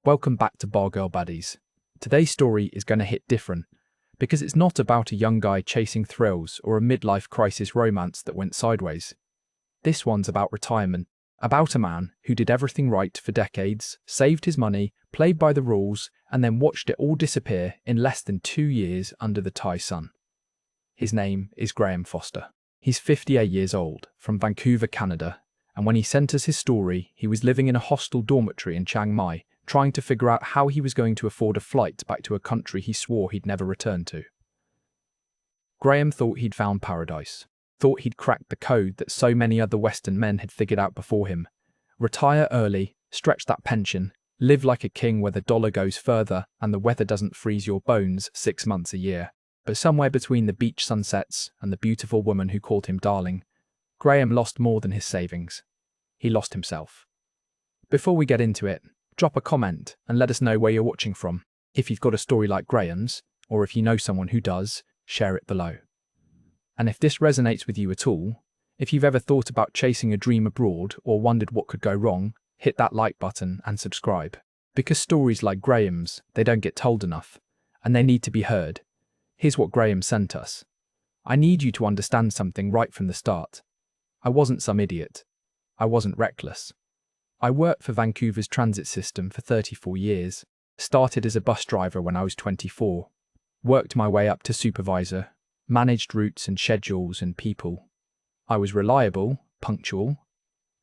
Welcome back to Bar Girl Baddies. Today's story is going to hit different because it's not about a young guy chasing thrills or a midlife crisis romance that went sideways. This one's about retirement, about a man who did everything right for decades, saved his money, played by the rules, and then watched it all disappear in less than 2 years under the Thai sun. His name is Graham Foster. He's 58 years old, from Vancouver, Canada, and when he sent us his story, he was living in a hostel dormitory in Chiang Mai, trying to figure out how he was going to afford a flight back to a country he swore he'd never return to. Graham thought he'd found paradise, thought he'd cracked the code that so many other Western men had figured out before him. Retire early, stretch that pension, live like a king where the dollar goes further and the weather doesn't freeze your bones 6 months a year. But somewhere between the beach sunsets and the beautiful woman who called him darling, Graham lost more than his savings. He lost himself. Before we get into it, drop a comment and let us know where you're watching from. If you've got a story like Graham's, or if you know someone who does, share it below. And if this resonates with you at all, if you've ever thought about chasing a dream abroad or wondered what could go wrong, hit that like button and subscribe. Because stories like Graham's, they don't get told enough, and they need to be heard. Here's what Graham sent us. I need you to understand something right from the start. I wasn't some idiot. I wasn't reckless. I worked for Vancouver's transit system for 34 years, started as a bus driver when I was 24, worked my way up to supervisor, managed routes and schedules and people. I was reliable, punctual,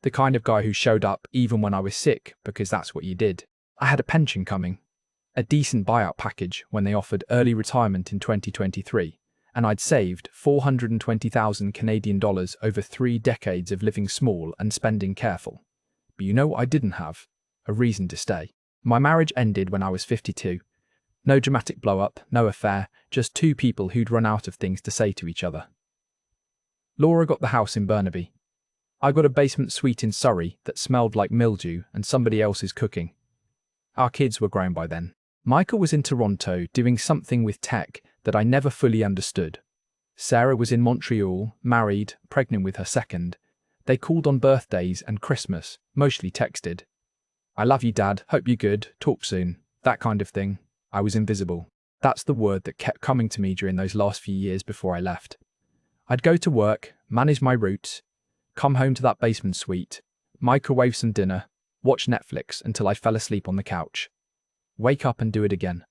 the kind of guy who showed up even when I was sick because that's what you did. I had a pension coming, a decent buyout package when they offered early retirement in 2023, and I'd saved 420,000 Canadian dollars over 3 decades of living small and spending careful. But you know what I didn't have? A reason to stay. My marriage ended when I was 52. No dramatic blow-up, no affair, just 2 people who'd run out of things to say to each other. Laura got the house in Burnaby. I got a basement suite in Surrey that smelled like mildew and somebody else's cooking. Our kids were grown by then. Michael was in Toronto doing something with tech that I never fully understood. Sarah was in Montreal, married, pregnant with her second. They called on birthdays and Christmas, mostly texted. I love you, Dad, hope you're good, talk soon, that kind of thing. I was invisible. That's the word that kept coming to me during those last few years before I left. I'd go to work, manage my routes, come home to that basement suite, microwave some dinner, watch Netflix until I fell asleep on the couch. Wake up and do it again.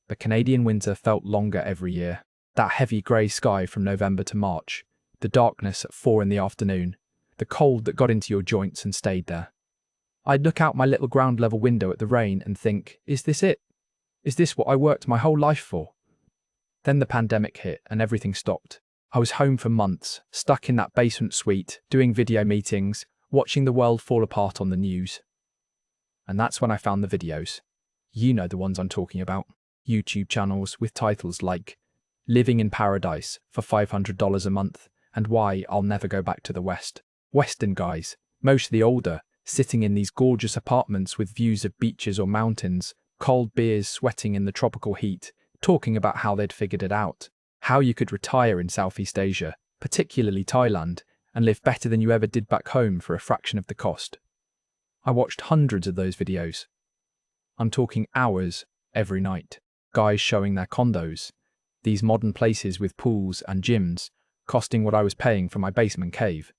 The Canadian winter felt longer every year. That heavy grey sky from November to March, the darkness at 4 in the afternoon, the cold that got into your joints and stayed there. I'd look out my little ground level window at the rain and think, is this it? Is this what I worked my whole life for? Then the pandemic hit and everything stopped. I was home for months, stuck in that basement suite, doing video meetings, watching the world fall apart on the news. And that's when I found the videos. You know the ones I'm talking about. YouTube channels with titles like Living in Paradise for $500 a month and Why I'll Never Go Back to the West. Western guys, mostly older, sitting in these gorgeous apartments with views of beaches or mountains, cold beers sweating in the tropical heat, talking about how they'd figured it out, how you could retire in Southeast Asia, particularly Thailand, and live better than you ever did back home for a fraction of the cost. I watched hundreds of those videos. I'm talking hours every night. Guys showing their condos, these modern places with pools and gyms, costing what I was paying for my basement cave.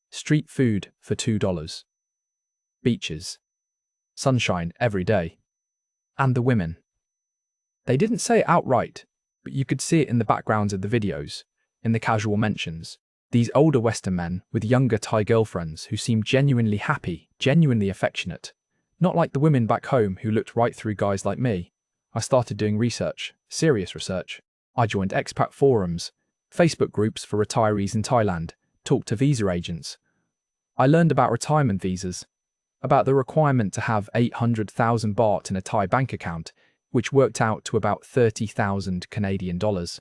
Street food for $2. Beaches. Sunshine every day. And the women. They didn't say it outright, but you could see it in the backgrounds of the videos, in the casual mentions. These older Western men with younger Thai girlfriends who seemed genuinely happy, genuinely affectionate. Not like the women back home who looked right through guys like me. I started doing research, serious research. I joined expat forums, Facebook groups for retirees in Thailand, talked to visa agents. I learned about retirement visas, about the requirement to have 800,000 baht in a Thai bank account, which worked out to about 30,000 Canadian dollars.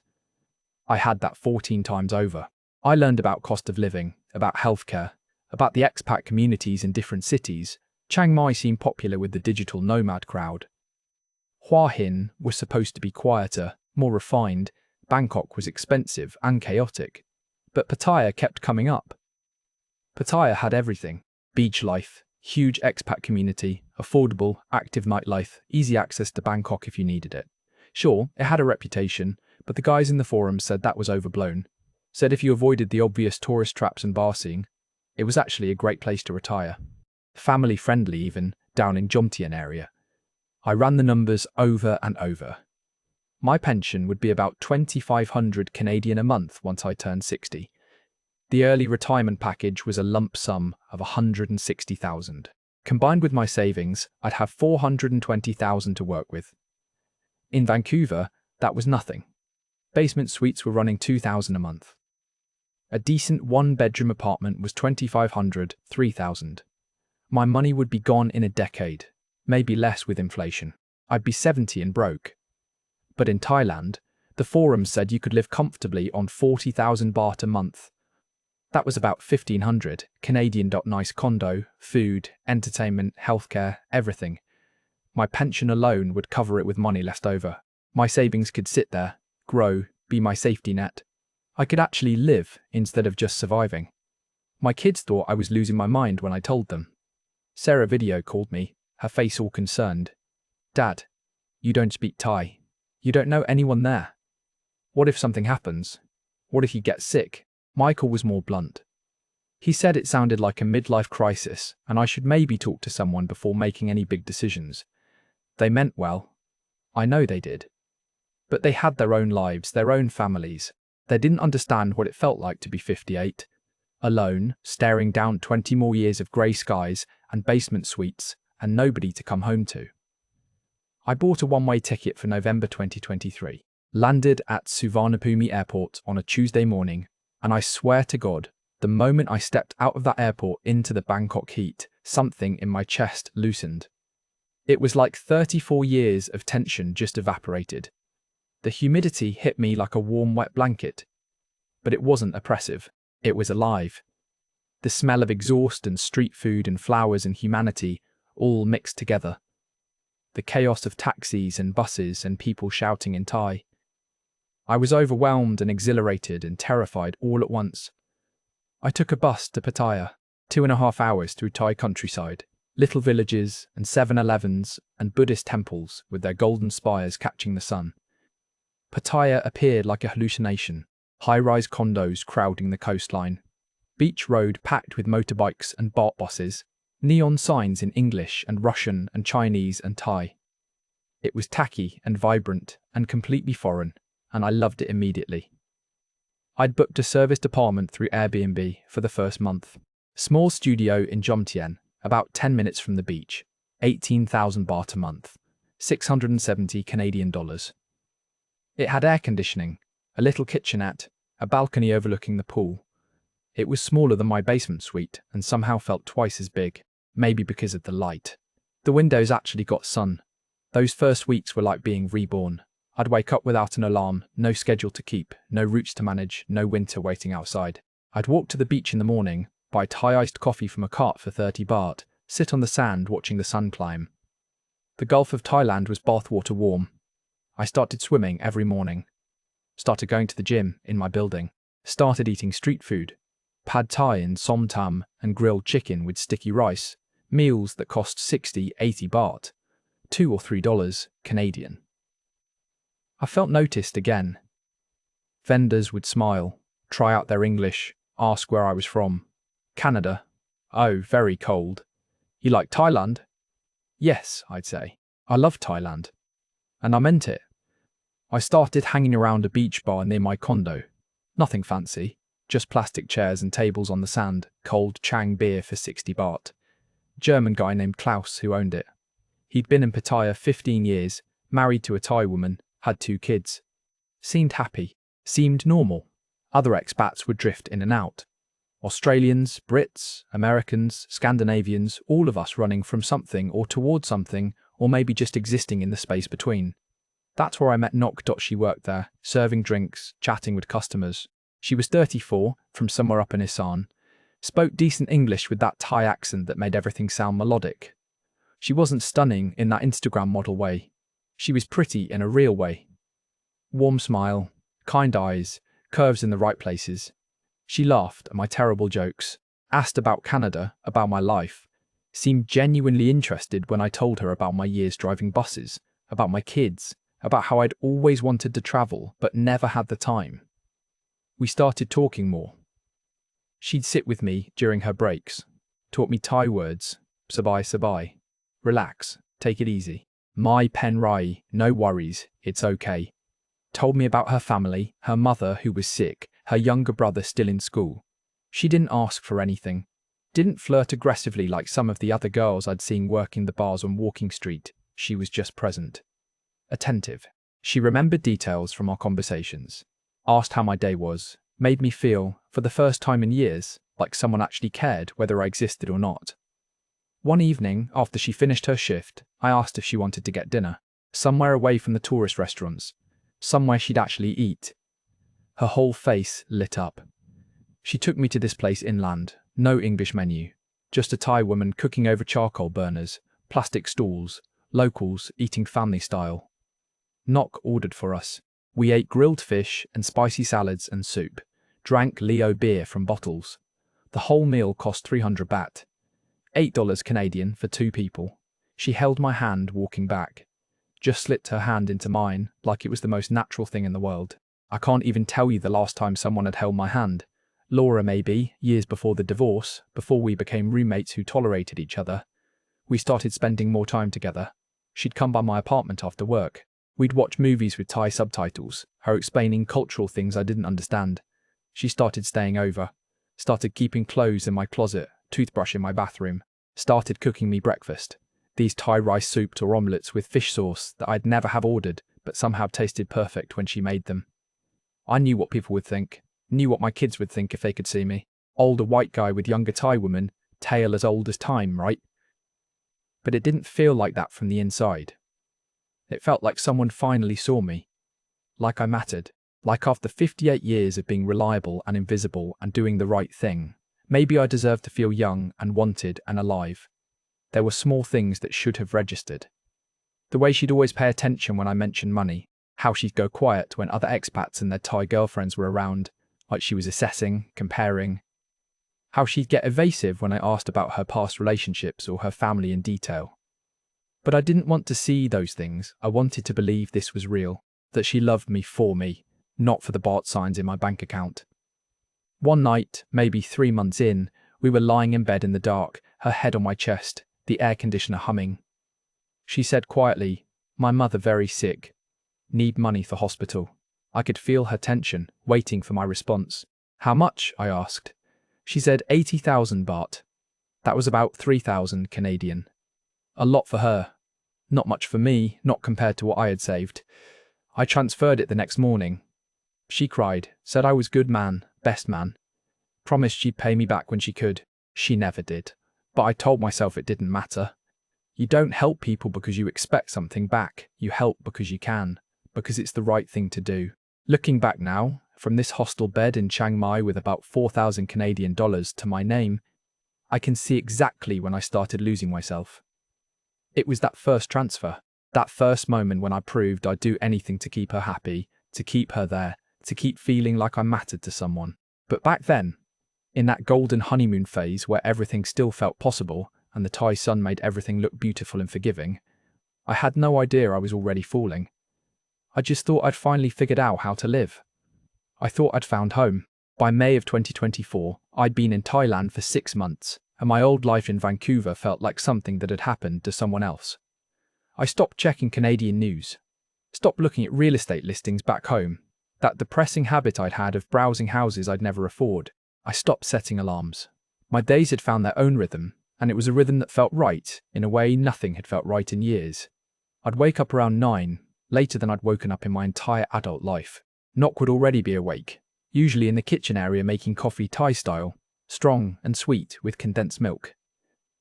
I had that 14 times over. I learned about cost of living, about healthcare, about the expat communities in different cities. Chiang Mai seemed popular with the digital nomad crowd. Hua Hin was supposed to be quieter, more refined. Bangkok was expensive and chaotic. But Pattaya kept coming up. Pattaya had everything. Beach life, Huge expat community, affordable, active nightlife, easy access to Bangkok if you needed it. Sure, it had a reputation, but the guys in the forums said that was overblown. Said if you avoided the obvious tourist traps and bar scene, it was actually a great place to retire. Family friendly even, down in Jomtien area. I ran the numbers over and over. My pension would be about 2,500 Canadian a month once I turned 60. The early retirement package was a lump sum of 160,000. Combined with my savings, I'd have 420,000 to work with. In Vancouver, that was nothing. Basement suites were running 2,000 a month. A decent one-bedroom apartment was 2,500, 3,000. My money would be gone in a decade, maybe less with inflation. I'd be 70 and broke. But in Thailand, the forums said you could live comfortably on 40,000 baht a month. That was about 1,500 Canadian. Nice condo, food, entertainment, healthcare, everything. My pension alone would cover it with money left over. My savings could sit there, grow, be my safety net. I could actually live instead of just surviving. My kids thought I was losing my mind when I told them. Sarah video called me, her face all concerned. Dad, you don't speak Thai. You don't know anyone there. What if something happens? What if you get sick? Michael was more blunt. He said it sounded like a midlife crisis and I should maybe talk to someone before making any big decisions. They meant well. I know they did. But they had their own lives, their own families. They didn't understand what it felt like to be 58, alone, staring down 20 more years of grey skies and basement suites and nobody to come home to. I bought a one-way ticket for November 2023, landed at Suvarnabhumi Airport on a Tuesday morning, and I swear to God, the moment I stepped out of that airport into the Bangkok heat, something in my chest loosened. It was like 34 years of tension just evaporated. The humidity hit me like a warm, wet blanket. But it wasn't oppressive. It was alive. The smell of exhaust and street food and flowers and humanity all mixed together. The chaos of taxis and buses and people shouting in Thai. I was overwhelmed and exhilarated and terrified all at once. I took a bus to Pattaya, 2.5 hours through Thai countryside, little villages and 7-Elevens and Buddhist temples with their golden spires catching the sun. Pattaya appeared like a hallucination, high-rise condos crowding the coastline, beach road packed with motorbikes and BART buses, neon signs in English and Russian and Chinese and Thai. It was tacky and vibrant and completely foreign, and I loved it immediately. I'd booked a serviced apartment through Airbnb for the first month. Small studio in Jomtien, about 10 minutes from the beach, 18,000 baht a month, 670 Canadian dollars. It had air conditioning, a little kitchenette, a balcony overlooking the pool. It was smaller than my basement suite and somehow felt twice as big, maybe because of the light. The windows actually got sun. Those first weeks were like being reborn. I'd wake up without an alarm, no schedule to keep, no routes to manage, no winter waiting outside. I'd walk to the beach in the morning, buy Thai iced coffee from a cart for 30 baht, sit on the sand watching the sun climb. The Gulf of Thailand was bathwater warm. I started swimming every morning. Started going to the gym in my building. Started eating street food. Pad Thai and som tam and grilled chicken with sticky rice. Meals that cost 60, 80 baht. $2 or $3 Canadian. I felt noticed again. Vendors would smile, try out their English, ask where I was from. Canada. Oh, very cold. You like Thailand? Yes, I'd say. I love Thailand. And I meant it. I started hanging around a beach bar near my condo. Nothing fancy, just plastic chairs and tables on the sand, cold Chang beer for 60 baht. German guy named Klaus who owned it. He'd been in Pattaya 15 years, married to a Thai woman, had 2 kids. Seemed happy, seemed normal. Other expats would drift in and out. Australians, Brits, Americans, Scandinavians, all of us running from something or towards something, or maybe just existing in the space between. That's where I met Nok. She worked there, serving drinks, chatting with customers. She was 34, from somewhere up in Isan. Spoke decent English with that Thai accent that made everything sound melodic. She wasn't stunning in that Instagram model way. She was pretty in a real way. Warm smile, kind eyes, curves in the right places. She laughed at my terrible jokes, asked about Canada, about my life, seemed genuinely interested when I told her about my years driving buses, about my kids, about how I'd always wanted to travel but never had the time. We started talking more. She'd sit with me during her breaks, taught me Thai words, sabai sabai, relax, take it easy, mai pen rai, no worries, it's okay. Told me about her family, her mother who was sick, her younger brother still in school. She didn't ask for anything, didn't flirt aggressively like some of the other girls I'd seen working the bars on Walking Street. She was just present. Attentive. She remembered details from our conversations, asked how my day was, made me feel, for the first time in years, like someone actually cared whether I existed or not. One evening, after she finished her shift, I asked if she wanted to get dinner, somewhere away from the tourist restaurants, somewhere she'd actually eat. Her whole face lit up. She took me to this place inland, no English menu, just a Thai woman cooking over charcoal burners, plastic stools, locals eating family style. Nok ordered for us. We ate grilled fish and spicy salads and soup, drank Leo beer from bottles. The whole meal cost 300 baht, $8 Canadian for 2 people. She held my hand walking back, just slipped her hand into mine like it was the most natural thing in the world. I can't even tell you the last time someone had held my hand. Laura maybe, years before the divorce, before we became roommates who tolerated each other. We started spending more time together. She'd come by my apartment after work. We'd watch movies with Thai subtitles, her explaining cultural things I didn't understand. She started staying over, started keeping clothes in my closet, toothbrush in my bathroom, started cooking me breakfast. These Thai rice soups or omelettes with fish sauce that I'd never have ordered, but somehow tasted perfect when she made them. I knew what people would think, knew what my kids would think if they could see me. Older white guy with younger Thai woman, tale as old as time, right? But it didn't feel like that from the inside. It felt like someone finally saw me. Like I mattered. Like after 58 years of being reliable and invisible and doing the right thing, maybe I deserved to feel young and wanted and alive. There were small things that should have registered. The way she'd always pay attention when I mentioned money, how she'd go quiet when other expats and their Thai girlfriends were around, like she was assessing, comparing. How she'd get evasive when I asked about her past relationships or her family in detail. But I didn't want to see those things. I wanted to believe this was real, that she loved me for me, not for the baht signs in my bank account. One night, maybe 3 months in, we were lying in bed in the dark, her head on my chest, the air conditioner humming. She said quietly, "My mother very sick. Need money for hospital." I could feel her tension, waiting for my response. "How much?" I asked. She said 80,000 baht. That was about 3,000 Canadian. A lot for her. Not much for me, not compared to what I had saved. I transferred it the next morning. She cried, said I was good man, best man. Promised she'd pay me back when she could. She never did. But I told myself it didn't matter. You don't help people because you expect something back. You help because you can, because it's the right thing to do. Looking back now, from this hostel bed in Chiang Mai with about 4,000 Canadian dollars to my name, I can see exactly when I started losing myself. It was that first transfer, that first moment when I proved I'd do anything to keep her happy, to keep her there, to keep feeling like I mattered to someone. But back then, in that golden honeymoon phase where everything still felt possible and the Thai sun made everything look beautiful and forgiving, I had no idea I was already falling. I just thought I'd finally figured out how to live. I thought I'd found home. By May of 2024, I'd been in Thailand for 6 months, and my old life in Vancouver felt like something that had happened to someone else. I stopped checking Canadian news, stopped looking at real estate listings back home, that depressing habit I'd had of browsing houses I'd never afford. I stopped setting alarms. My days had found their own rhythm, and it was a rhythm that felt right, in a way nothing had felt right in years. I'd wake up around 9, later than I'd woken up in my entire adult life. Nok would already be awake, usually in the kitchen area making coffee Thai style, strong and sweet with condensed milk.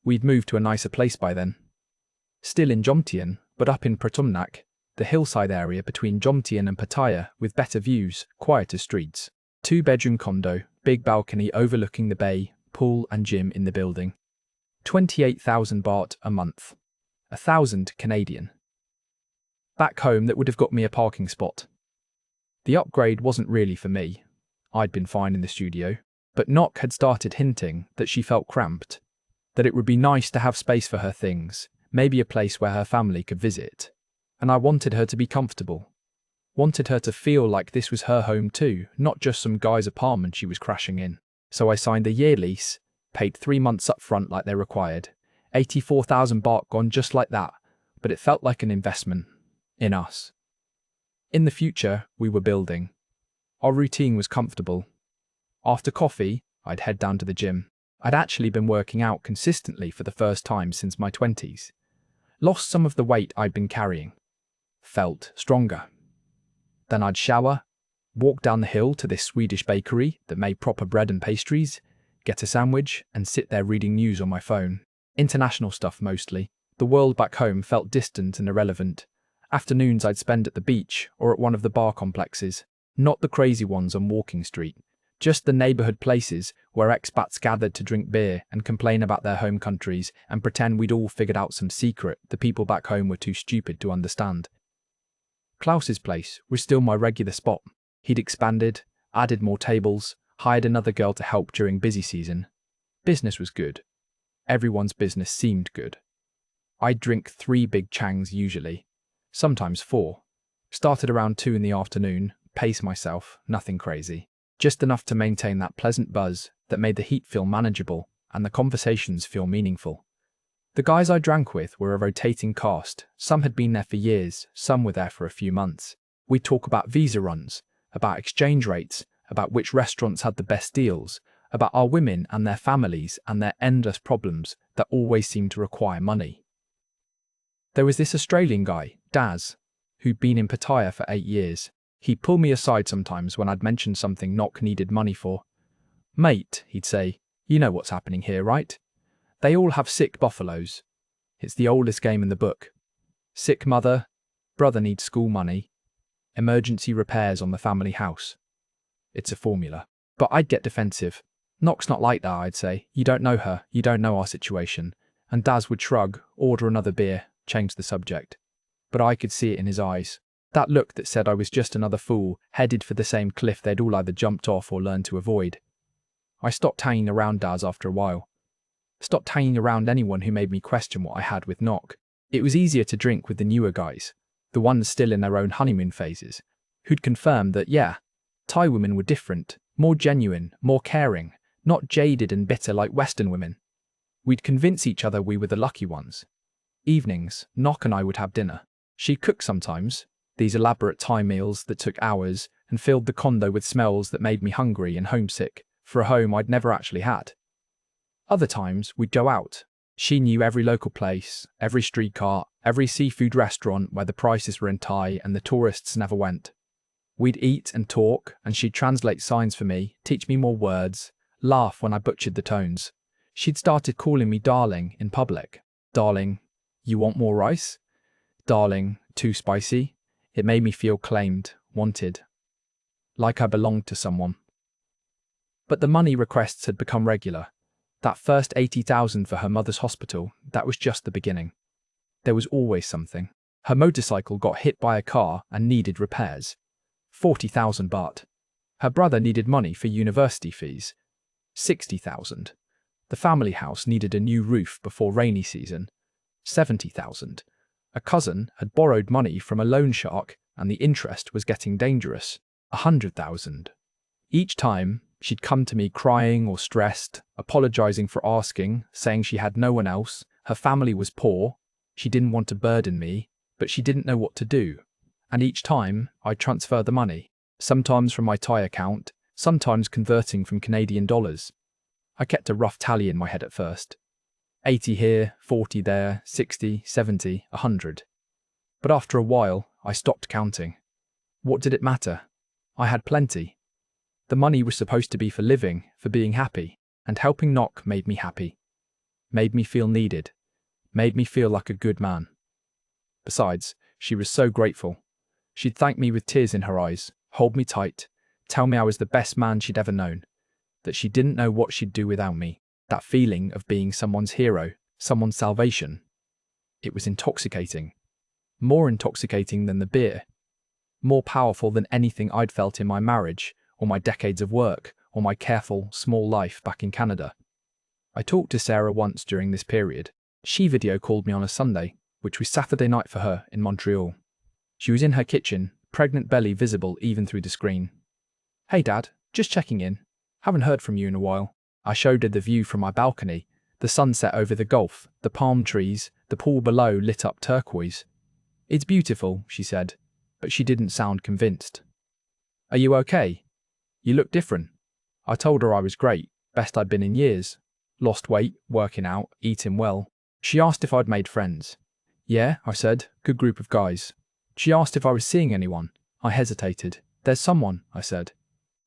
We'd moved to a nicer place by then. Still in Jomtien, but up in Pratumnak, the hillside area between Jomtien and Pattaya with better views, quieter streets. 2-bedroom condo, big balcony overlooking the bay, pool and gym in the building. 28,000 baht a month. 1,000 Canadian. Back home that would have got me a parking spot. The upgrade wasn't really for me. I'd been fine in the studio, but Nok had started hinting that she felt cramped. that it would be nice to have space for her things, maybe a place where her family could visit. And I wanted her to be comfortable. Wanted her to feel like this was her home too, not just some guy's apartment she was crashing in. So I signed a year lease, paid 3 months up front like they required. 84,000 baht gone just like that, but it felt like an investment in us. In the future, we were building. Our routine was comfortable. After coffee, I'd head down to the gym. I'd actually been working out consistently for the first time since my 20s. Lost some of the weight I'd been carrying. Felt stronger. Then I'd shower, walk down the hill to this Swedish bakery that made proper bread and pastries, get a sandwich, and sit there reading news on my phone. International stuff mostly. The world back home felt distant and irrelevant. Afternoons I'd spend at the beach or at one of the bar complexes, not the crazy ones on Walking Street, just the neighbourhood places where expats gathered to drink beer and complain about their home countries and pretend we'd all figured out some secret the people back home were too stupid to understand. Klaus's place was still my regular spot. He'd expanded, added more tables, hired another girl to help during busy season. Business was good. Everyone's business seemed good. I'd drink 3 big changs usually, sometimes 4. Started around 2 in the afternoon, pace myself, nothing crazy. Just enough to maintain that pleasant buzz that made the heat feel manageable and the conversations feel meaningful. The guys I drank with were a rotating cast. Some had been there for years, some were there for a few months. We'd talk about visa runs, about exchange rates, about which restaurants had the best deals, about our women and their families and their endless problems that always seemed to require money. There was this Australian guy, Daz, who'd been in Pattaya for 8 years. He'd pull me aside sometimes when I'd mentioned something Nock needed money for. "Mate," he'd say, "you know what's happening here, right? They all have sick buffaloes. It's the oldest game in the book. Sick mother, brother needs school money, emergency repairs on the family house. It's a formula." But I'd get defensive. "Nock's not like that," I'd say. "You don't know her, you don't know our situation." And Daz would shrug, order another beer, change the subject. But I could see it in his eyes. That look that said I was just another fool, headed for the same cliff they'd all either jumped off or learned to avoid. I stopped hanging around Daz after a while. Stopped hanging around anyone who made me question what I had with Nock. It was easier to drink with the newer guys, the ones still in their own honeymoon phases, who'd confirmed that, yeah, Thai women were different, more genuine, more caring, not jaded and bitter like Western women. We'd convince each other we were the lucky ones. Evenings, Nock and I would have dinner. She'd cook sometimes, these elaborate Thai meals that took hours and filled the condo with smells that made me hungry and homesick for a home I'd never actually had. Other times, we'd go out. She knew every local place, every street cart, every seafood restaurant where the prices were in Thai and the tourists never went. We'd eat and talk, and she'd translate signs for me, teach me more words, laugh when I butchered the tones. She'd started calling me darling in public. "Darling, you want more rice? Darling, too spicy?" It made me feel claimed, wanted. Like I belonged to someone. But the money requests had become regular. That first 80,000 for her mother's hospital, that was just the beginning. There was always something. Her motorcycle got hit by a car and needed repairs. 40,000 baht. Her brother needed money for university fees. 60,000. The family house needed a new roof before rainy season. 70,000. A cousin had borrowed money from a loan shark and the interest was getting dangerous. 100,000. Each time, she'd come to me crying or stressed, apologizing for asking, saying she had no one else, her family was poor, she didn't want to burden me, but she didn't know what to do. And each time, I'd transfer the money, sometimes from my Thai account, sometimes converting from Canadian dollars. I kept a rough tally in my head at first. 80 here, 40 there, 60, 70, 100. But after a while, I stopped counting. What did it matter? I had plenty. The money was supposed to be for living, for being happy, and helping Nock made me happy. Made me feel needed. Made me feel like a good man. Besides, she was so grateful. She'd thank me with tears in her eyes, hold me tight, tell me I was the best man she'd ever known, that she didn't know what she'd do without me. That feeling of being someone's hero, someone's salvation. It was intoxicating. More intoxicating than the beer. More powerful than anything I'd felt in my marriage, or my decades of work, or my careful, small life back in Canada. I talked to Sarah once during this period. She video called me on a Sunday, which was Saturday night for her in Montreal. She was in her kitchen, pregnant belly visible even through the screen. "Hey Dad, just checking in. Haven't heard from you in a while." I showed her the view from my balcony, the sunset over the Gulf, the palm trees, the pool below lit up turquoise. "It's beautiful," she said, but she didn't sound convinced. "Are you okay? You look different." I told her I was great, best I'd been in years. Lost weight, working out, eating well. She asked if I'd made friends. "Yeah," I said, "good group of guys." She asked if I was seeing anyone. I hesitated. "There's someone," I said.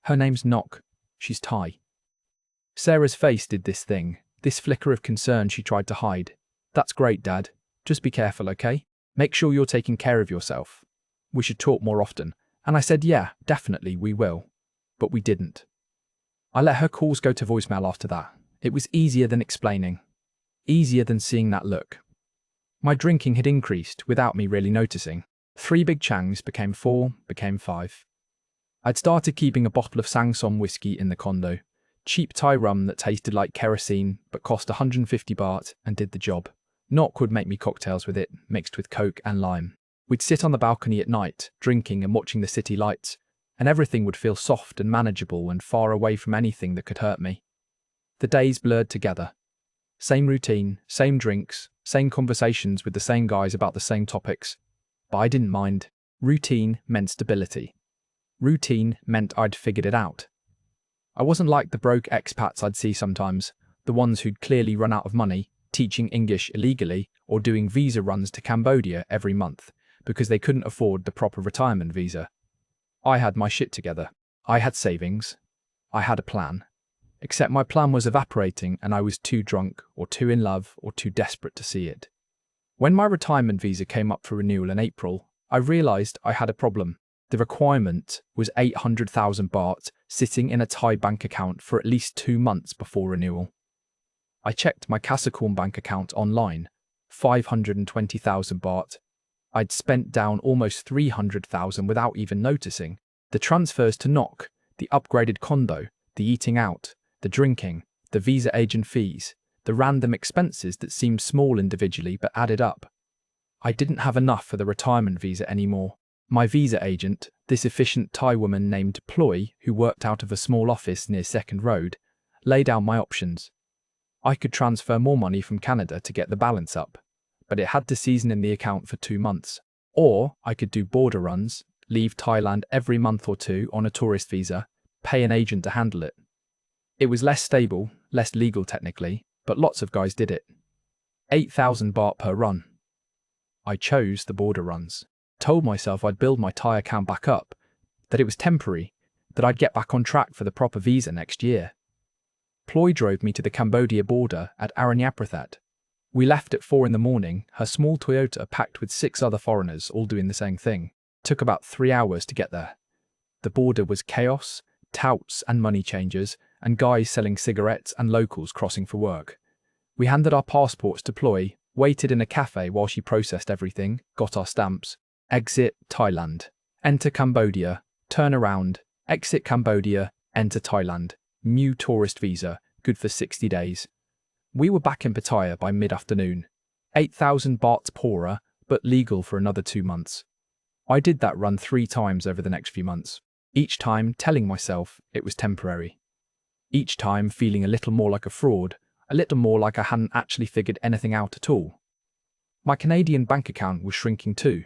"Her name's Nok. She's Thai." Sarah's face did this thing, this flicker of concern she tried to hide. "That's great, Dad. Just be careful, okay? Make sure you're taking care of yourself. We should talk more often." And I said, "Yeah, definitely, we will." But we didn't. I let her calls go to voicemail after that. It was easier than explaining. Easier than seeing that look. My drinking had increased without me really noticing. 3 big changs became 4, became 5. I'd started keeping a bottle of Sangsom whiskey in the condo. Cheap Thai rum that tasted like kerosene but cost 150 baht and did the job. Nok would make me cocktails with it, mixed with Coke and lime. We'd sit on the balcony at night, drinking and watching the city lights, and everything would feel soft and manageable and far away from anything that could hurt me. The days blurred together. Same routine, same drinks, same conversations with the same guys about the same topics. But I didn't mind. Routine meant stability. Routine meant I'd figured it out. I wasn't like the broke expats I'd see sometimes, the ones who'd clearly run out of money, teaching English illegally or doing visa runs to Cambodia every month because they couldn't afford the proper retirement visa. I had my shit together. I had savings. I had a plan. Except my plan was evaporating and I was too drunk or too in love or too desperate to see it. When my retirement visa came up for renewal in April, I realised I had a problem. The requirement was 800,000 baht sitting in a Thai bank account for at least 2 months before renewal. I checked my Casacorn bank account online, 520,000 baht. I'd spent down almost 300,000 without even noticing. The transfers to Nok, the upgraded condo, the eating out, the drinking, the visa agent fees, the random expenses that seemed small individually but added up. I didn't have enough for the retirement visa anymore. My visa agent, this efficient Thai woman named Ploy, who worked out of a small office near Second Road, laid out my options. I could transfer more money from Canada to get the balance up, but it had to season in the account for 2 months. Or I could do border runs, leave Thailand every month or 2 on a tourist visa, pay an agent to handle it. It was less stable, less legal technically, but lots of guys did it. 8,000 baht per run. I chose the border runs. Told myself I'd build my Thai account back up, that it was temporary, that I'd get back on track for the proper visa next year. Ploy drove me to the Cambodia border at Aranyaprathat. We left at 4 in the morning, her small Toyota packed with 6 other foreigners all doing the same thing. Took about 3 hours to get there. The border was chaos, touts and money changers, and guys selling cigarettes and locals crossing for work. We handed our passports to Ploy, waited in a cafe while she processed everything, got our stamps. Exit Thailand. Enter Cambodia. Turn around. Exit Cambodia. Enter Thailand. New tourist visa, good for 60 days. We were back in Pattaya by mid-afternoon. 8,000 bahts poorer, but legal for another 2 months. I did that run 3 times over the next few months. Each time telling myself it was temporary. Each time feeling a little more like a fraud, a little more like I hadn't actually figured anything out at all. My Canadian bank account was shrinking too.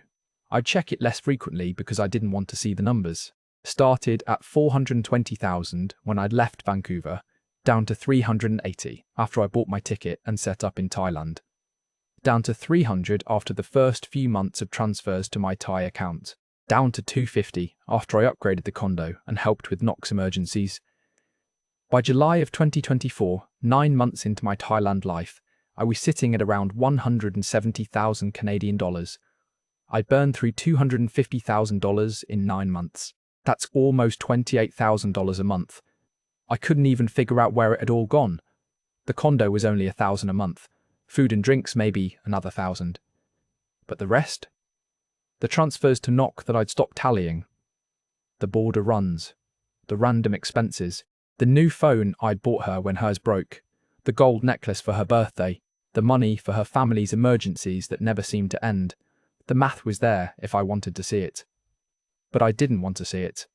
I'd check it less frequently because I didn't want to see the numbers. Started at 420,000 when I'd left Vancouver, down to 380 after I bought my ticket and set up in Thailand. Down to 300 after the first few months of transfers to my Thai account. Down to 250 after I upgraded the condo and helped with Nok's emergencies. By July of 2024, 9 months into my Thailand life, I was sitting at around 170,000 Canadian dollars. I burned through $250,000 in 9 months. That's almost $28,000 a month. I couldn't even figure out where it had all gone. The condo was only $1,000 a month. Food and drinks maybe another 1,000. But the rest? The transfers to Nok that I'd stopped tallying. The border runs. The random expenses. The new phone I'd bought her when hers broke. The gold necklace for her birthday, the money for her family's emergencies that never seemed to end. The math was there if I wanted to see it. But I didn't want to see it.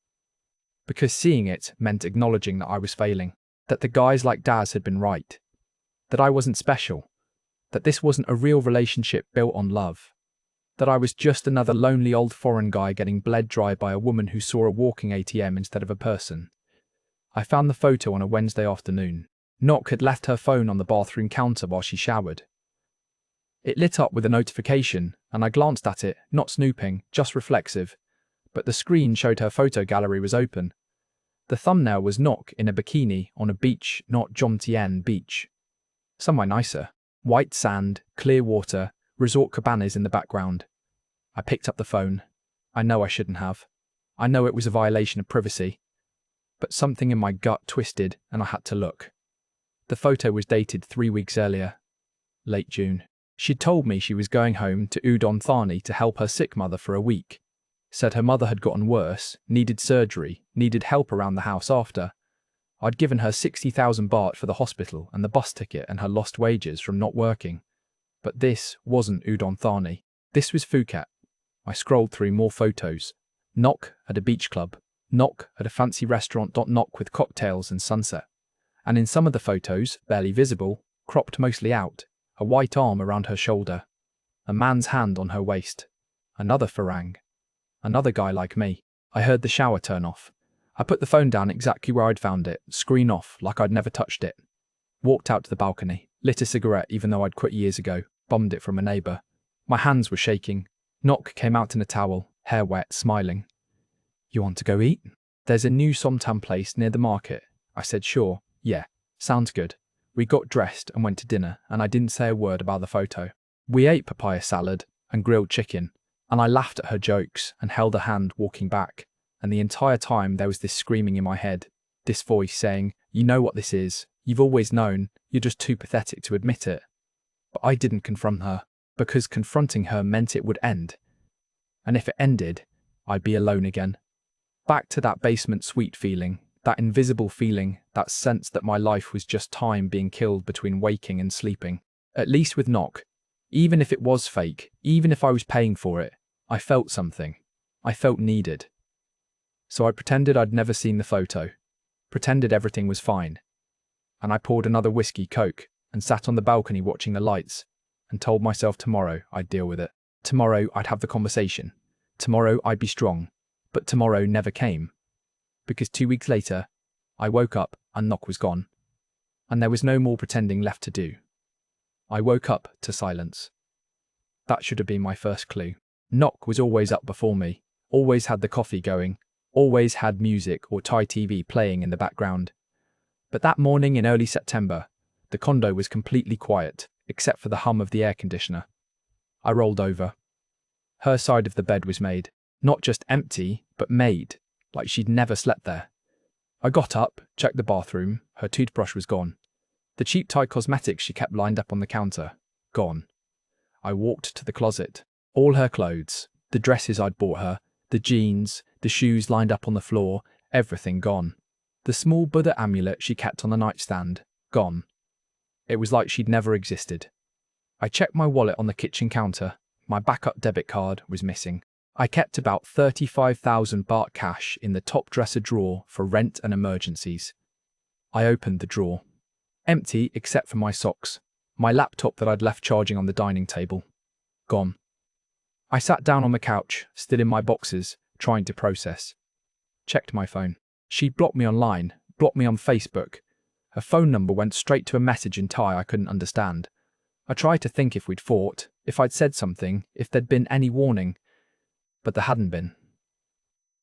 Because seeing it meant acknowledging that I was failing, that the guys like Daz had been right, that I wasn't special, that this wasn't a real relationship built on love, that I was just another lonely old foreign guy getting bled dry by a woman who saw a walking ATM instead of a person. I found the photo on a Wednesday afternoon. Nock had left her phone on the bathroom counter while she showered. It lit up with a notification, and I glanced at it, not snooping, just reflexive. But the screen showed her photo gallery was open. The thumbnail was Nock in a bikini on a beach, not Jomtien Beach. Somewhere nicer. White sand, clear water, resort cabanas in the background. I picked up the phone. I know I shouldn't have. I know it was a violation of privacy. But something in my gut twisted and I had to look. The photo was dated 3 weeks earlier. Late June. She'd told me she was going home to Udon Thani to help her sick mother for a week. Said her mother had gotten worse, needed surgery, needed help around the house after. I'd given her 60,000 baht for the hospital and the bus ticket and her lost wages from not working. But this wasn't Udon Thani. This was Phuket. I scrolled through more photos. Nock at a beach club. Nock at a fancy restaurant. Nock with cocktails and sunset. And in some of the photos, barely visible, cropped mostly out, a white arm around her shoulder. A man's hand on her waist. Another Farang. Another guy like me. I heard the shower turn off. I put the phone down exactly where I'd found it, screen off like I'd never touched it. Walked out to the balcony, lit a cigarette even though I'd quit years ago, bummed it from a neighbour. My hands were shaking. Nock came out in a towel, hair wet, smiling. You want to go eat? There's a new somtam place near the market. I said sure, yeah, sounds good. We got dressed and went to dinner and I didn't say a word about the photo. We ate papaya salad and grilled chicken. And I laughed at her jokes and held her hand walking back. And the entire time there was this screaming in my head, this voice saying, you know what this is, you've always known, you're just too pathetic to admit it. But I didn't confront her, because confronting her meant it would end. And if it ended, I'd be alone again. Back to that basement suite feeling, that invisible feeling, that sense that my life was just time being killed between waking and sleeping. At least with Nock. Even if it was fake, even if I was paying for it, I felt something. I felt needed. So I pretended I'd never seen the photo. Pretended everything was fine. And I poured another whiskey coke and sat on the balcony watching the lights and told myself tomorrow I'd deal with it. Tomorrow I'd have the conversation. Tomorrow I'd be strong. But tomorrow never came. Because 2 weeks later, I woke up and Nock was gone. And there was no more pretending left to do. I woke up to silence. That should have been my first clue. Nock was always up before me, always had the coffee going, always had music or Thai TV playing in the background. But that morning in early September, the condo was completely quiet, except for the hum of the air conditioner. I rolled over. Her side of the bed was made, not just empty, but made, like she'd never slept there. I got up, checked the bathroom, her toothbrush was gone. The cheap Thai cosmetics she kept lined up on the counter, gone. I walked to the closet. All her clothes, the dresses I'd bought her, the jeans, the shoes lined up on the floor, everything gone. The small Buddha amulet she kept on the nightstand, gone. It was like she'd never existed. I checked my wallet on the kitchen counter. My backup debit card was missing. I kept about 35,000 baht cash in the top dresser drawer for rent and emergencies. I opened the drawer. Empty except for my socks, my laptop that I'd left charging on the dining table. Gone. I sat down on the couch, still in my boxes, trying to process. Checked my phone. She'd blocked me online, blocked me on Facebook. Her phone number went straight to a message in Thai I couldn't understand. I tried to think if we'd fought, if I'd said something, if there'd been any warning. But there hadn't been.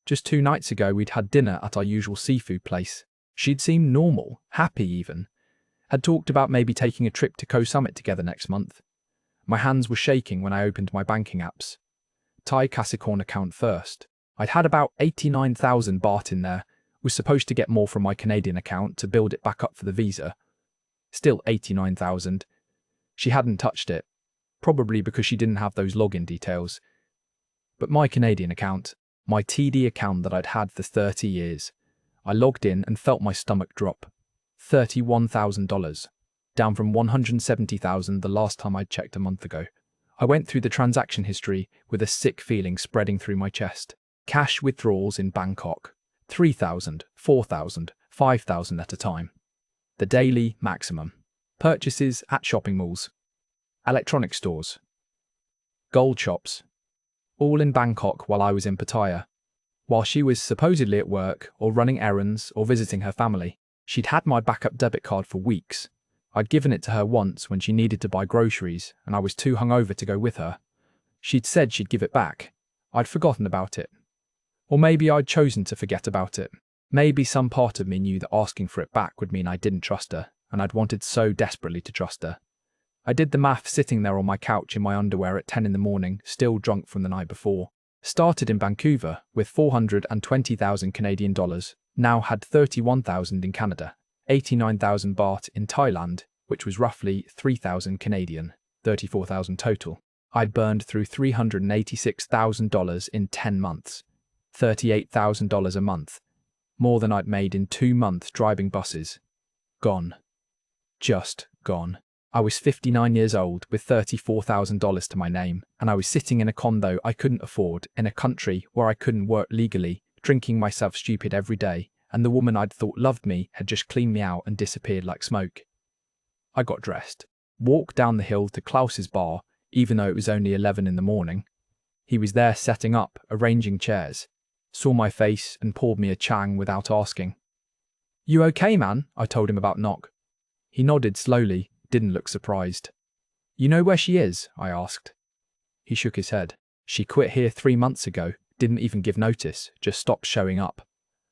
Just 2 nights ago we'd had dinner at our usual seafood place. She'd seemed normal, happy even. Had talked about maybe taking a trip to Koh Summit together next month. My hands were shaking when I opened my banking apps. Thai Kasikorn account first. I'd had about 89,000 baht in there, was supposed to get more from my Canadian account to build it back up for the visa. Still 89,000. She hadn't touched it, probably because she didn't have those login details. But my Canadian account, my TD account that I'd had for 30 years, I logged in and felt my stomach drop. $31,000. down from 170,000 the last time I'd checked a month ago. I went through the transaction history with a sick feeling spreading through my chest. Cash withdrawals in Bangkok, 3,000, 4,000, 5,000 at a time. The daily maximum. Purchases at shopping malls, electronic stores, gold shops, all in Bangkok while I was in Pattaya. While she was supposedly at work or running errands or visiting her family, she'd had my backup debit card for weeks. I'd given it to her once when she needed to buy groceries and I was too hungover to go with her. She'd said she'd give it back. I'd forgotten about it. Or maybe I'd chosen to forget about it. Maybe some part of me knew that asking for it back would mean I didn't trust her, and I'd wanted so desperately to trust her. I did the math sitting there on my couch in my underwear at 10 in the morning, still drunk from the night before. Started in Vancouver with 420,000 Canadian dollars, now had 31,000 in Canada, 89,000 baht in Thailand, which was roughly 3,000 Canadian, 34,000 total. I'd burned through $386,000 in 10 months, $38,000 a month, more than I'd made in 2 months driving buses. Gone. Just gone. I was 59 years old with $34,000 to my name, and I was sitting in a condo I couldn't afford in a country where I couldn't work legally, drinking myself stupid every day, and the woman I'd thought loved me had just cleaned me out and disappeared like smoke. I got dressed, walked down the hill to Klaus's bar, even though it was only 11 in the morning. He was there setting up, arranging chairs, saw my face and poured me a chang without asking. "You okay, man?" I told him about Nok. He nodded slowly, didn't look surprised. "You know where she is?" I asked. He shook his head. "She quit here 3 months ago, didn't even give notice, just stopped showing up.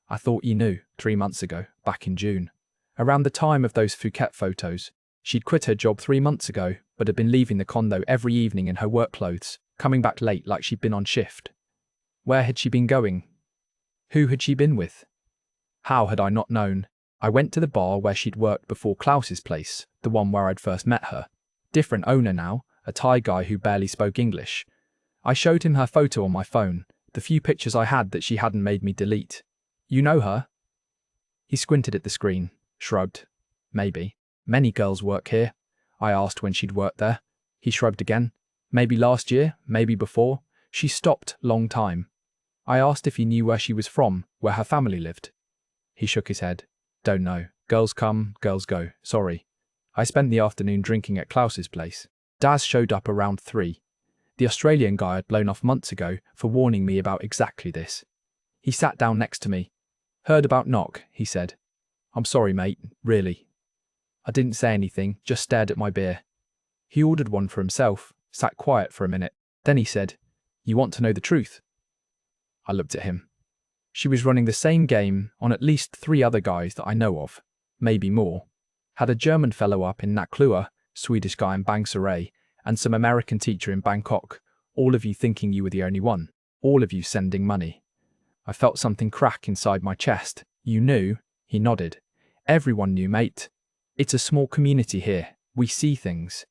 I thought you knew, 3 months ago, back in June. Around the time of those Phuket photos. She'd quit her job 3 months ago, but had been leaving the condo every evening in her work clothes, coming back late like she'd been on shift. Where had she been going? Who had she been with? How had I not known? I went to the bar where she'd worked before Klaus's place, the one where I'd first met her. Different owner now, a Thai guy who barely spoke English. I showed him her photo on my phone, the few pictures I had that she hadn't made me delete. "You know her?" He squinted at the screen, shrugged. "Maybe. Many girls work here." I asked when she'd worked there. He shrugged again. "Maybe last year, maybe before. She stopped, long time." I asked if he knew where she was from, where her family lived. He shook his head. "Don't know. Girls come, girls go. Sorry." I spent the afternoon drinking at Klaus's place. Daz showed up around 3. The Australian guy I'd blown off months ago for warning me about exactly this. He sat down next to me. "Heard about Nok," he said. "I'm sorry, mate, really." I didn't say anything, just stared at my beer. He ordered one for himself, sat quiet for a minute. Then he said, "You want to know the truth?" I looked at him. She was running the same game on at least 3 other guys that I know of, maybe more. Had a German fellow up in Naklua, Swedish guy in Bang Saray, and some American teacher in Bangkok, all of you thinking you were the only one, all of you sending money. I felt something crack inside my chest. "You knew?" He nodded. "Everyone knew, mate. It's a small community here. We see things.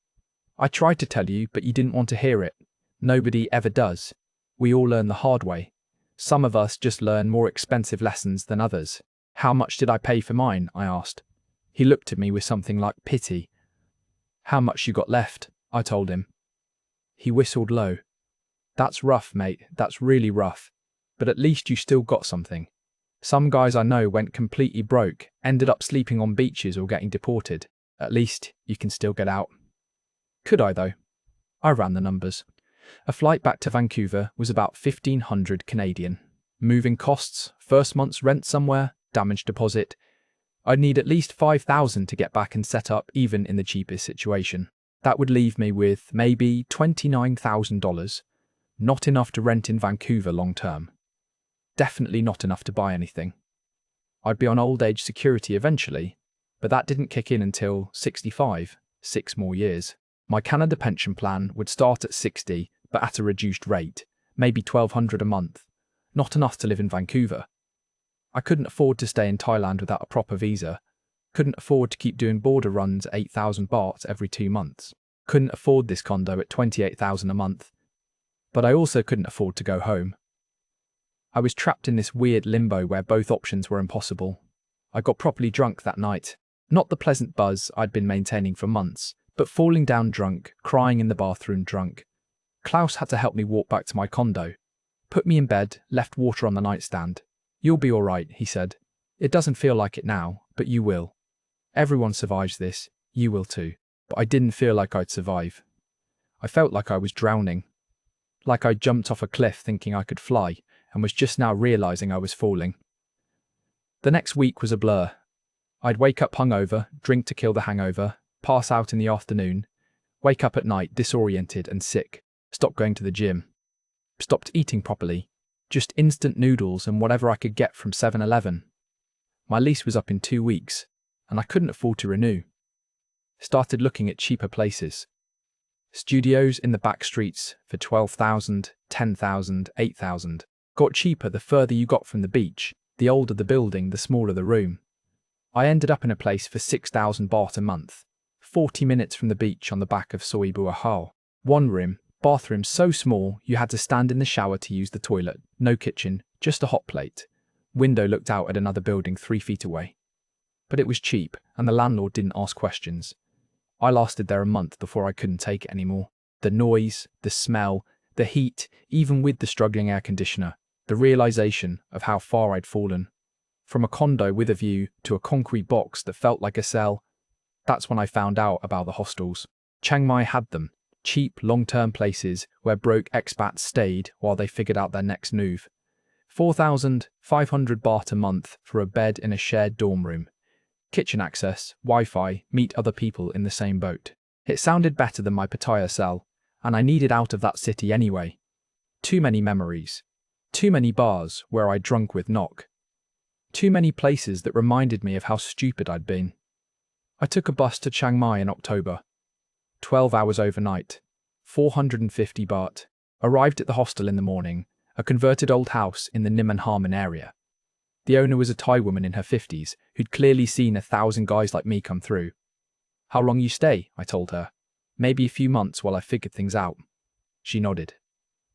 I tried to tell you, but you didn't want to hear it. Nobody ever does. We all learn the hard way. Some of us just learn more expensive lessons than others." "How much did I pay for mine?" I asked. He looked at me with something like pity. "How much you got left?" I told him. He whistled low. "That's rough, mate. That's really rough. But at least you still got something. Some guys I know went completely broke, ended up sleeping on beaches or getting deported. At least you can still get out." Could I, though? I ran the numbers. A flight back to Vancouver was about 1,500 Canadian. Moving costs, first month's rent somewhere, damage deposit. I'd need at least 5,000 to get back and set up even in the cheapest situation. That would leave me with maybe $29,000. Not enough to rent in Vancouver long term. Definitely not enough to buy anything. I'd be on old age security eventually, but that didn't kick in until 65, 6 more years. My Canada pension plan would start at 60, but at a reduced rate, maybe $1,200 a month. Not enough to live in Vancouver. I couldn't afford to stay in Thailand without a proper visa. Couldn't afford to keep doing border runs at 8,000 baht every 2 months. Couldn't afford this condo at 28,000 a month. But I also couldn't afford to go home. I was trapped in this weird limbo where both options were impossible. I got properly drunk that night. Not the pleasant buzz I'd been maintaining for months, but falling down drunk, crying in the bathroom drunk. Klaus had to help me walk back to my condo. Put me in bed, left water on the nightstand. "You'll be all right," he said. "It doesn't feel like it now, but you will. Everyone survives this, you will too." But I didn't feel like I'd survive. I felt like I was drowning. Like I'd jumped off a cliff thinking I could fly, and was just now realizing I was falling. The next week was a blur. I'd wake up hungover, drink to kill the hangover, pass out in the afternoon, wake up at night disoriented and sick, stop going to the gym, stopped eating properly, just instant noodles and whatever I could get from 7-Eleven. My lease was up in 2 weeks, and I couldn't afford to renew. Started looking at cheaper places. Studios in the back streets for $12,000, $10,000, $8,000. Got cheaper the further you got from the beach. The older the building, the smaller the room. I ended up in a place for 6,000 baht a month, 40 minutes from the beach on the back of Soi Bua Hao. One room, bathroom so small you had to stand in the shower to use the toilet, no kitchen, just a hot plate. Window looked out at another building 3 feet away. But it was cheap, and the landlord didn't ask questions. I lasted there a month before I couldn't take it anymore. The noise, the smell, the heat, even with the struggling air conditioner, the realization of how far I'd fallen. From a condo with a view to a concrete box that felt like a cell. That's when I found out about the hostels. Chiang Mai had them. Cheap, long-term places where broke expats stayed while they figured out their next move. 4,500 baht a month for a bed in a shared dorm room. Kitchen access, Wi-Fi, meet other people in the same boat. It sounded better than my Pattaya cell, and I needed out of that city anyway. Too many memories. Too many bars where I drunk with Knock. Too many places that reminded me of how stupid I'd been. I took a bus to Chiang Mai in October. 12 hours overnight. 450 baht. Arrived at the hostel in the morning, a converted old house in the Niman Harmon area. The owner was a Thai woman in her 50s who'd clearly seen 1,000 guys like me come through. "How long you stay?" I told her. "Maybe a few months while I figured things out." She nodded.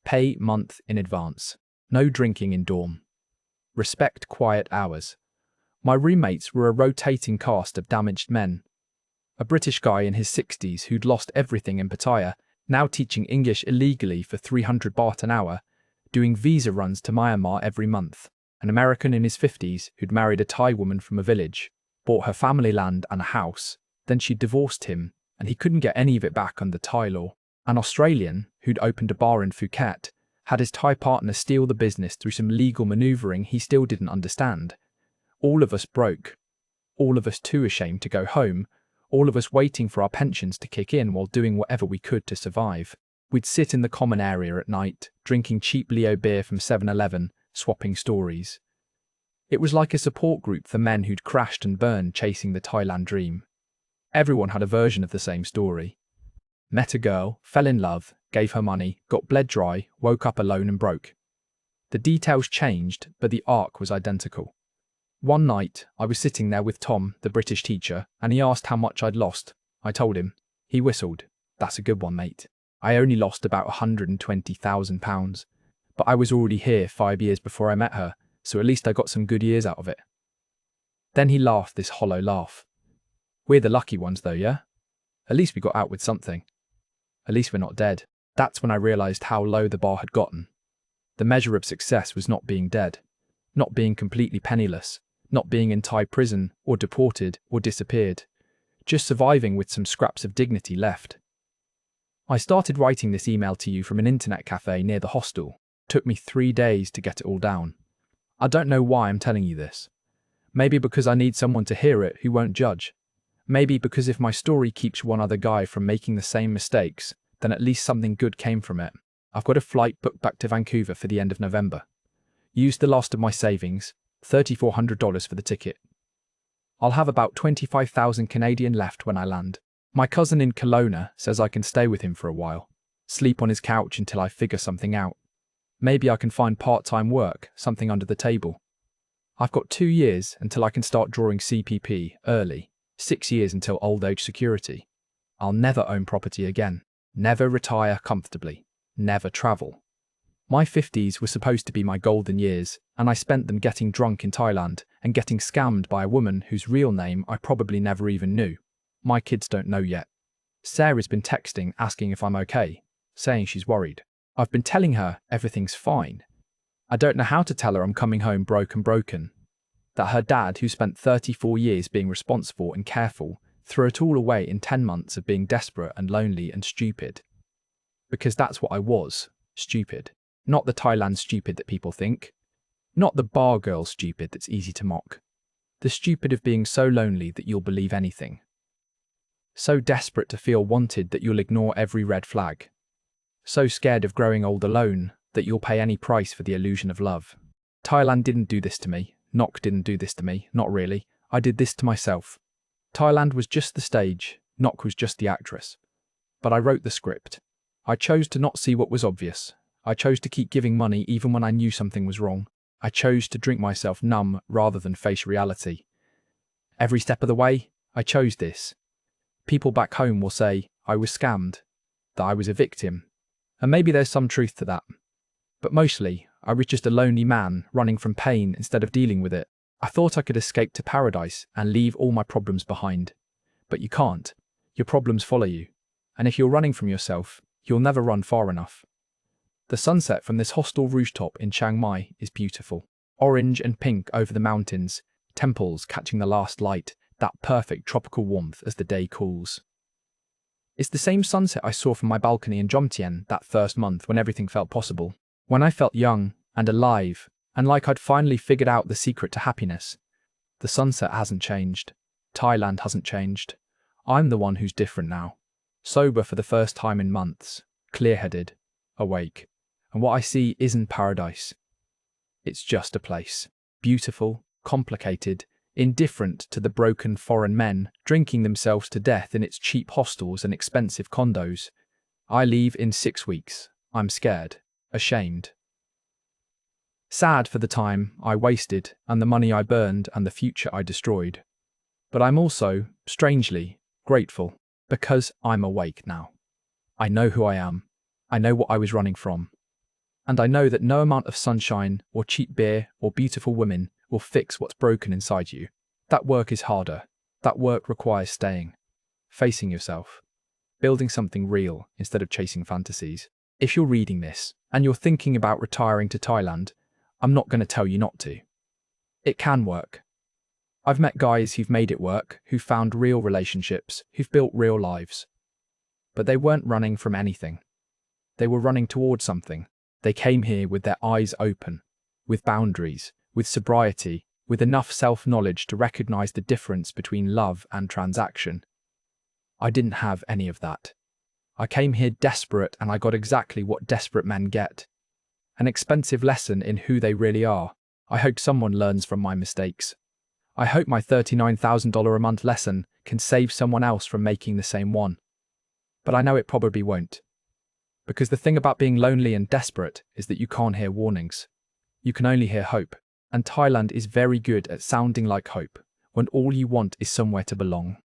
Pay month in advance. No drinking in dorm. Respect quiet hours. My roommates were a rotating cast of damaged men. A British guy in his 60s who'd lost everything in Pattaya, now teaching English illegally for 300 baht an hour, doing visa runs to Myanmar every month. An American in his 50s who'd married a Thai woman from a village, bought her family land and a house, then she divorced him, and he couldn't get any of it back under Thai law. An Australian who'd opened a bar in Phuket, had his Thai partner steal the business through some legal manoeuvring he still didn't understand. All of us broke. All of us too ashamed to go home. All of us waiting for our pensions to kick in while doing whatever we could to survive. We'd sit in the common area at night, drinking cheap Leo beer from 7-Eleven, swapping stories. It was like a support group for men who'd crashed and burned chasing the Thailand dream. Everyone had a version of the same story. Met a girl, fell in love, gave her money, got bled dry, woke up alone and broke. The details changed, but the arc was identical. One night, I was sitting there with Tom, the British teacher, and he asked how much I'd lost. I told him. He whistled. "That's a good one, mate. I only lost about £120,000. But I was already here 5 years before I met her, so at least I got some good years out of it." Then he laughed this hollow laugh. "We're the lucky ones though, yeah? At least we got out with something. At least we're not dead." That's when I realized how low the bar had gotten. The measure of success was not being dead, not being completely penniless, not being in Thai prison or deported or disappeared, just surviving with some scraps of dignity left. I started writing this email to you from an internet cafe near the hostel. Took me 3 days to get it all down. I don't know why I'm telling you this. Maybe because I need someone to hear it who won't judge. Maybe because if my story keeps one other guy from making the same mistakes, then at least something good came from it. I've got a flight booked back to Vancouver for the end of November. Used the last of my savings, $3,400 for the ticket. I'll have about 25,000 Canadian left when I land. My cousin in Kelowna says I can stay with him for a while, sleep on his couch until I figure something out. Maybe I can find part-time work, something under the table. I've got 2 years until I can start drawing CPP early, 6 years until old age security. I'll never own property again, never retire comfortably, never travel. My 50s were supposed to be my golden years, and I spent them getting drunk in Thailand and getting scammed by a woman whose real name I probably never even knew. My kids don't know yet. Sarah's been texting asking if I'm okay, saying she's worried. I've been telling her everything's fine. I don't know how to tell her I'm coming home broken. That her dad, who spent 34 years being responsible and careful, threw it all away in 10 months of being desperate and lonely and stupid. Because that's what I was, stupid. Not the Thailand stupid that people think. Not the bar girl stupid that's easy to mock. The stupid of being so lonely that you'll believe anything. So desperate to feel wanted that you'll ignore every red flag. So scared of growing old alone that you'll pay any price for the illusion of love. Thailand didn't do this to me. Knock didn't do this to me. Not really. I did this to myself. Thailand was just the stage. Knock was just the actress. But I wrote the script. I chose to not see what was obvious. I chose to keep giving money even when I knew something was wrong. I chose to drink myself numb rather than face reality. Every step of the way, I chose this. People back home will say I was scammed, that I was a victim. And maybe there's some truth to that. But mostly, I was just a lonely man running from pain instead of dealing with it. I thought I could escape to paradise and leave all my problems behind. But you can't. Your problems follow you. And if you're running from yourself, you'll never run far enough. The sunset from this hostel rooftop in Chiang Mai is beautiful. Orange and pink over the mountains, temples catching the last light, that perfect tropical warmth as the day cools. It's the same sunset I saw from my balcony in Jomtien that first month when everything felt possible. When I felt young and alive and like I'd finally figured out the secret to happiness. The sunset hasn't changed. Thailand hasn't changed. I'm the one who's different now. Sober for the first time in months. Clear-headed. Awake. And what I see isn't paradise. It's just a place. Beautiful, complicated, indifferent to the broken foreign men drinking themselves to death in its cheap hostels and expensive condos. I leave in 6 weeks. I'm scared. Ashamed. Sad for the time I wasted and the money I burned and the future I destroyed. But I'm also, strangely, grateful because I'm awake now. I know who I am. I know what I was running from. And I know that no amount of sunshine or cheap beer or beautiful women will fix what's broken inside you. That work is harder. That work requires staying, facing yourself, building something real instead of chasing fantasies. If you're reading this and you're thinking about retiring to Thailand, I'm not going to tell you not to. It can work. I've met guys who've made it work, who've found real relationships, who've built real lives. But they weren't running from anything. They were running towards something. They came here with their eyes open, with boundaries, with sobriety, with enough self-knowledge to recognize the difference between love and transaction. I didn't have any of that. I came here desperate and I got exactly what desperate men get. An expensive lesson in who they really are. I hope someone learns from my mistakes. I hope my $39,000 a month lesson can save someone else from making the same one. But I know it probably won't. Because the thing about being lonely and desperate is that you can't hear warnings. You can only hear hope. And Thailand is very good at sounding like hope, when all you want is somewhere to belong.